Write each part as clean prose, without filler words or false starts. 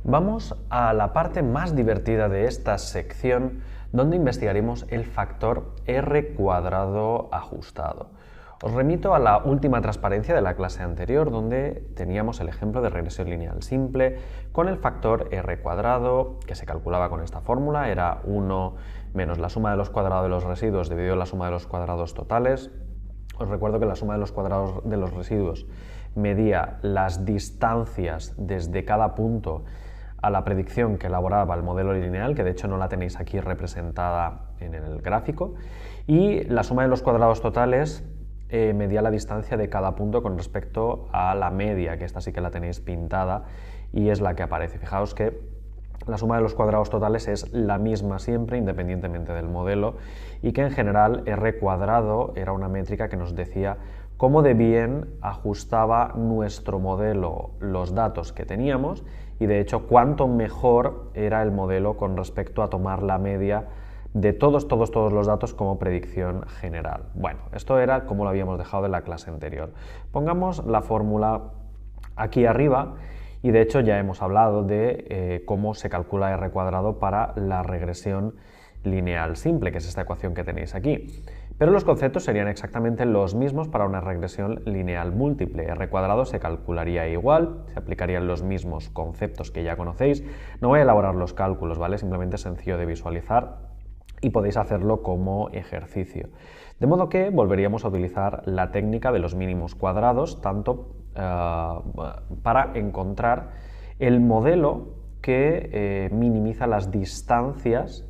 Vamos a la parte más divertida de esta sección, donde investigaremos el factor R cuadrado ajustado. Os remito a la última transparencia de la clase anterior, donde teníamos el ejemplo de regresión lineal simple con el factor R cuadrado, que se calculaba con esta fórmula, era 1 menos la suma de los cuadrados de los residuos dividido la suma de los cuadrados totales. Os recuerdo que la suma de los cuadrados de los residuos medía las distancias desde cada punto a la predicción que elaboraba el modelo lineal, que de hecho no la tenéis aquí representada en el gráfico, y la suma de los cuadrados totales medía la distancia de cada punto con respecto a la media, que esta sí que la tenéis pintada y es la que aparece. Fijaos que la suma de los cuadrados totales es la misma siempre, independientemente del modelo, y que en general R cuadrado era una métrica que nos decía cómo de bien ajustaba nuestro modelo los datos que teníamos y de hecho cuánto mejor era el modelo con respecto a tomar la media de todos los datos como predicción general. Bueno, esto era como lo habíamos dejado en la clase anterior. Pongamos la fórmula aquí arriba y de hecho ya hemos hablado de cómo se calcula R cuadrado para la regresión lineal simple, que es esta ecuación que tenéis aquí. Pero los conceptos serían exactamente los mismos para una regresión lineal múltiple. R cuadrado se calcularía igual, se aplicarían los mismos conceptos que ya conocéis. No voy a elaborar los cálculos, ¿vale? Simplemente es sencillo de visualizar y podéis hacerlo como ejercicio. De modo que volveríamos a utilizar la técnica de los mínimos cuadrados, tanto para encontrar el modelo que minimiza las distancias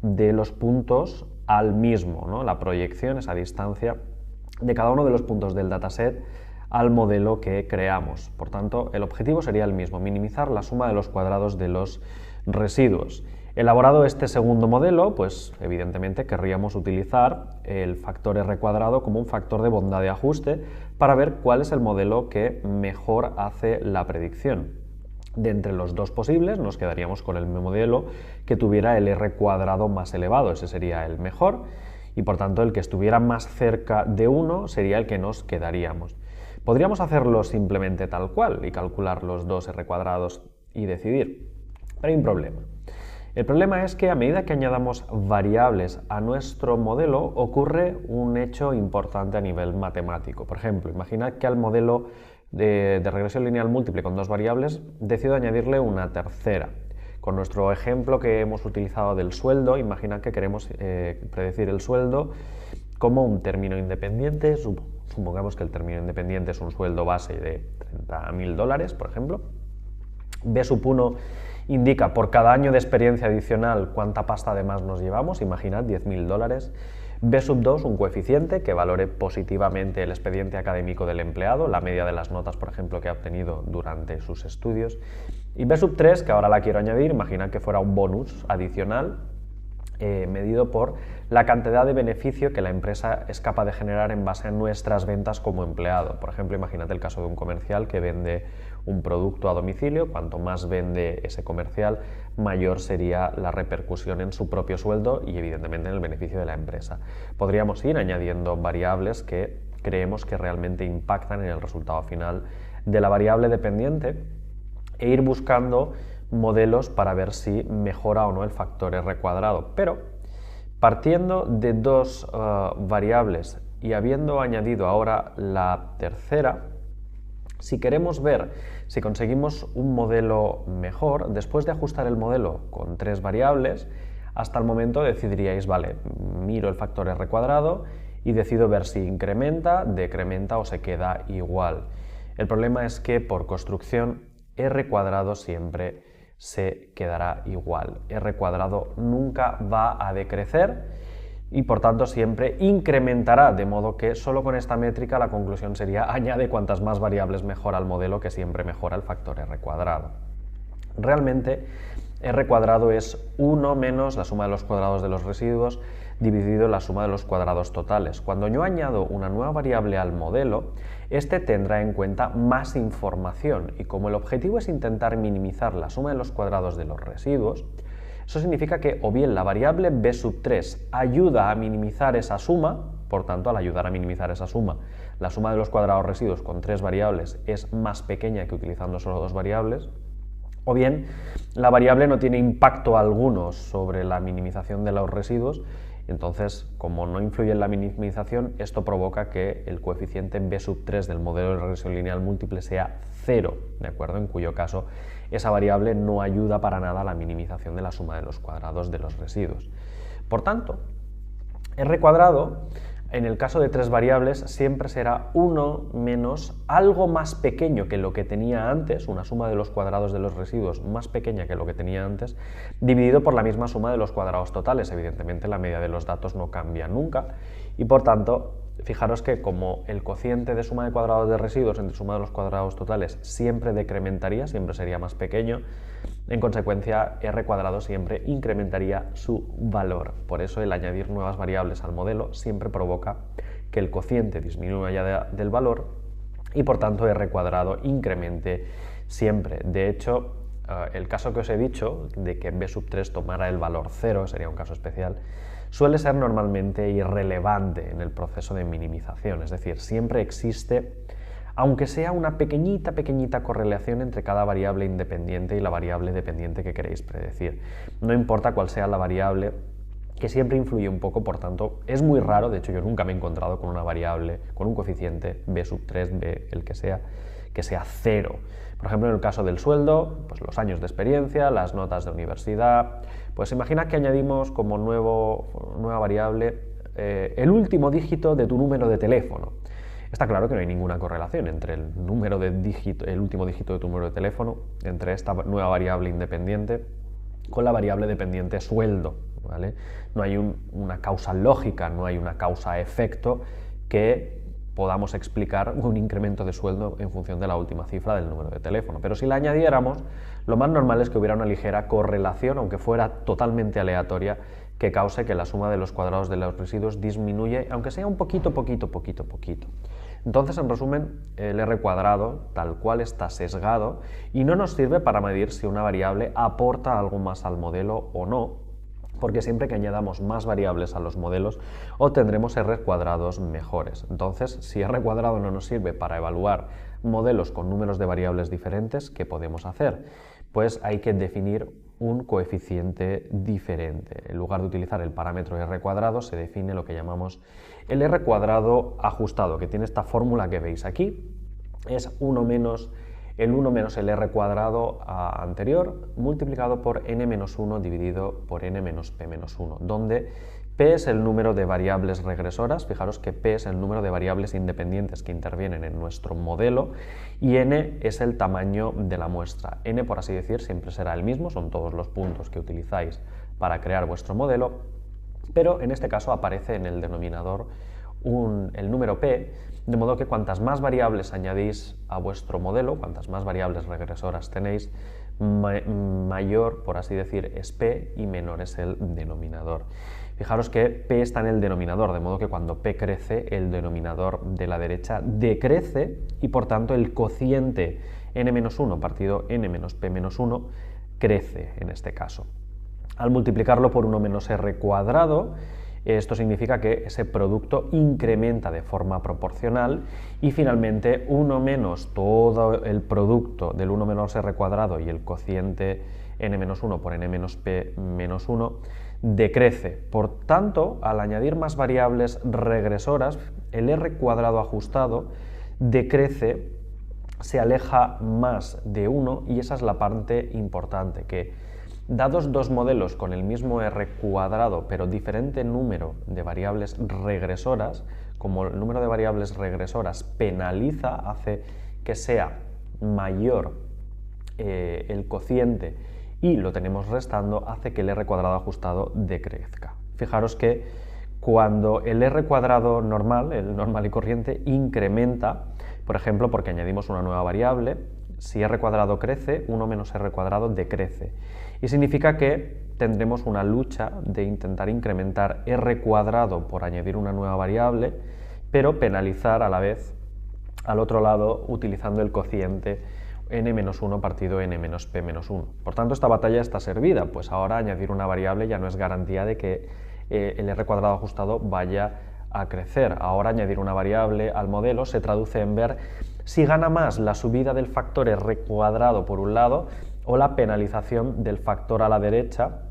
de los puntos al mismo, ¿no? La proyección, esa distancia de cada uno de los puntos del dataset al modelo que creamos. Por tanto, el objetivo sería el mismo, minimizar la suma de los cuadrados de los residuos. Elaborado este segundo modelo, pues evidentemente querríamos utilizar el factor R cuadrado como un factor de bondad de ajuste para ver cuál es el modelo que mejor hace la predicción. De entre los dos posibles nos quedaríamos con el modelo que tuviera el R cuadrado más elevado, ese sería el mejor y por tanto el que estuviera más cerca de 1 sería el que nos quedaríamos. Podríamos hacerlo simplemente tal cual y calcular los dos R cuadrados y decidir, pero hay un problema. El problema es que a medida que añadamos variables a nuestro modelo ocurre un hecho importante a nivel matemático. Por ejemplo, imaginad que al modelo de regresión lineal múltiple con dos variables decido añadirle una tercera. Con nuestro ejemplo que hemos utilizado del sueldo, imaginad que queremos predecir el sueldo como un término independiente. Supongamos que el término independiente es un sueldo base de $30.000, por ejemplo. B sub 1 indica por cada año de experiencia adicional cuánta pasta además nos llevamos, imaginad $10.000. B sub 2, un coeficiente que valore positivamente el expediente académico del empleado, la media de las notas, por ejemplo, que ha obtenido durante sus estudios. Y B sub 3, que ahora la quiero añadir, imaginad que fuera un bonus adicional medido por la cantidad de beneficio que la empresa es capaz de generar en base a nuestras ventas como empleado. Por ejemplo, imagínate el caso de un comercial que vende un producto a domicilio. Cuanto más vende ese comercial, mayor sería la repercusión en su propio sueldo y evidentemente en el beneficio de la empresa. Podríamos ir añadiendo variables que creemos que realmente impactan en el resultado final de la variable dependiente e ir buscando modelos para ver si mejora o no el factor R cuadrado. Pero partiendo de dos variables y habiendo añadido ahora la tercera, si queremos ver si conseguimos un modelo mejor, después de ajustar el modelo con tres variables, hasta el momento decidiríais, vale, miro el factor R cuadrado y decido ver si incrementa, decrementa o se queda igual. El problema es que por construcción R cuadrado siempre se quedará igual. R cuadrado nunca va a decrecer y por tanto siempre incrementará, de modo que solo con esta métrica la conclusión sería añade cuantas más variables mejora el modelo, que siempre mejora el factor R cuadrado. Realmente R cuadrado es 1 menos la suma de los cuadrados de los residuos dividido la suma de los cuadrados totales. Cuando yo añado una nueva variable al modelo, este tendrá en cuenta más información y como el objetivo es intentar minimizar la suma de los cuadrados de los residuos, eso significa que o bien la variable B sub 3 ayuda a minimizar esa suma, por tanto al ayudar a minimizar esa suma, la suma de los cuadrados residuos con tres variables es más pequeña que utilizando solo dos variables, O bien, la variable no tiene impacto alguno sobre la minimización de los residuos, entonces, como no influye en la minimización, esto provoca que el coeficiente b sub 3 del modelo de regresión lineal múltiple sea 0, ¿de acuerdo? En cuyo caso, esa variable no ayuda para nada a la minimización de la suma de los cuadrados de los residuos. Por tanto, R cuadrado, en el caso de tres variables, siempre será 1 menos algo más pequeño que lo que tenía antes, una suma de los cuadrados de los residuos más pequeña que lo que tenía antes, dividido por la misma suma de los cuadrados totales. Evidentemente, la media de los datos no cambia nunca y, por tanto, fijaros que como el cociente de suma de cuadrados de residuos entre suma de los cuadrados totales siempre decrementaría, siempre sería más pequeño, en consecuencia, R cuadrado siempre incrementaría su valor. Por eso, el añadir nuevas variables al modelo siempre provoca que el cociente disminuya del valor y, por tanto, R cuadrado incremente siempre. De hecho, el caso que os he dicho, de que b sub 3 tomara el valor 0, sería un caso especial, suele ser normalmente irrelevante en el proceso de minimización. Es decir, siempre existe, aunque sea una pequeñita correlación entre cada variable independiente y la variable dependiente que queréis predecir. No importa cuál sea la variable, que siempre influye un poco, por tanto, es muy raro, de hecho yo nunca me he encontrado con una variable, con un coeficiente b sub 3, b, el que sea 0. Por ejemplo, en el caso del sueldo, pues los años de experiencia, las notas de universidad, pues imagina que añadimos como nueva variable el último dígito de tu número de teléfono. Está claro que no hay ninguna correlación entre el último dígito de tu número de teléfono, entre esta nueva variable independiente con la variable dependiente sueldo, ¿vale? No hay una causa lógica, no hay una causa-efecto que podamos explicar un incremento de sueldo en función de la última cifra del número de teléfono. Pero si la añadiéramos, lo más normal es que hubiera una ligera correlación, aunque fuera totalmente aleatoria, que cause que la suma de los cuadrados de los residuos disminuye, aunque sea un poquito. Entonces, en resumen, el R cuadrado tal cual está sesgado y no nos sirve para medir si una variable aporta algo más al modelo o no, porque siempre que añadamos más variables a los modelos obtendremos R cuadrados mejores. Entonces, si R cuadrado no nos sirve para evaluar modelos con números de variables diferentes, ¿qué podemos hacer? Pues hay que definir un coeficiente diferente. En lugar de utilizar el parámetro R cuadrado, se define lo que llamamos el R cuadrado ajustado, que tiene esta fórmula que veis aquí. Es el 1 menos el R cuadrado anterior multiplicado por n-1 dividido por n-p-1, donde P es el número de variables regresoras. Fijaros que P es el número de variables independientes que intervienen en nuestro modelo y N es el tamaño de la muestra. N, por así decir, siempre será el mismo, son todos los puntos que utilizáis para crear vuestro modelo, pero en este caso aparece en el denominador el número P, de modo que cuantas más variables añadís a vuestro modelo, cuantas más variables regresoras tenéis, mayor, por así decir, es P y menor es el denominador. Fijaros que P está en el denominador, de modo que cuando P crece, el denominador de la derecha decrece y, por tanto, el cociente n-1 partido n-p-1 crece en este caso. Al multiplicarlo por 1 menos R cuadrado, esto significa que ese producto incrementa de forma proporcional y finalmente 1 menos todo el producto del 1 menos R cuadrado y el cociente n-1 por n-p-1 decrece. Por tanto, al añadir más variables regresoras, el R cuadrado ajustado decrece, se aleja más de 1 y esa es la parte importante, que dados dos modelos con el mismo R cuadrado pero diferente número de variables regresoras, como el número de variables regresoras penaliza, hace que sea mayor el cociente y lo tenemos restando, hace que el R cuadrado ajustado decrezca. Fijaros que cuando el R cuadrado normal, el normal y corriente, incrementa, por ejemplo, porque añadimos una nueva variable, si R cuadrado crece, 1 menos R cuadrado decrece. Y significa que tendremos una lucha de intentar incrementar R cuadrado por añadir una nueva variable, pero penalizar a la vez al otro lado utilizando el cociente n-1 partido n-p-1. Por tanto, esta batalla está servida, pues ahora añadir una variable ya no es garantía de que el R cuadrado ajustado vaya a crecer. Ahora añadir una variable al modelo se traduce en ver si gana más la subida del factor R cuadrado por un lado o la penalización del factor a la derecha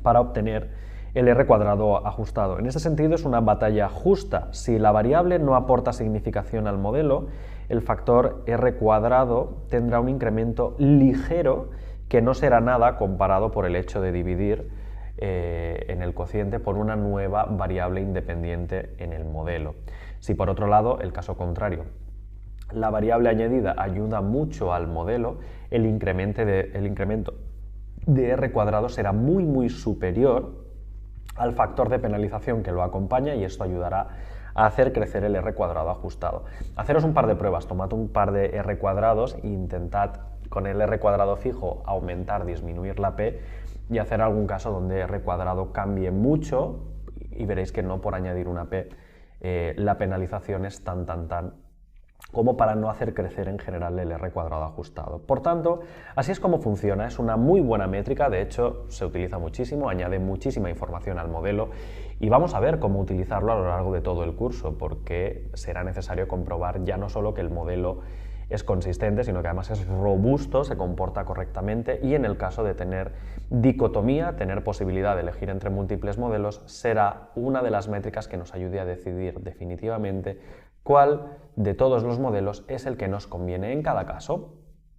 para obtener el R cuadrado ajustado. En este sentido es una batalla justa. Si la variable no aporta significación al modelo, el factor R cuadrado tendrá un incremento ligero que no será nada comparado por el hecho de dividir en el cociente por una nueva variable independiente en el modelo. Si por otro lado, el caso contrario, la variable añadida ayuda mucho al modelo, el incremento de R cuadrado será muy superior al factor de penalización que lo acompaña y esto ayudará a hacer crecer el R cuadrado ajustado. Haceros un par de pruebas, tomad un par de R cuadrados e intentad con el R cuadrado fijo aumentar, disminuir la P y hacer algún caso donde R cuadrado cambie mucho y veréis que no por añadir una P la penalización es tan como para no hacer crecer en general el R cuadrado ajustado. Por tanto, así es como funciona, es una muy buena métrica, de hecho se utiliza muchísimo, añade muchísima información al modelo y vamos a ver cómo utilizarlo a lo largo de todo el curso, porque será necesario comprobar ya no solo que el modelo es consistente, sino que además es robusto, se comporta correctamente y en el caso de tener dicotomía, tener posibilidad de elegir entre múltiples modelos, será una de las métricas que nos ayude a decidir definitivamente cuál de todos los modelos es el que nos conviene en cada caso.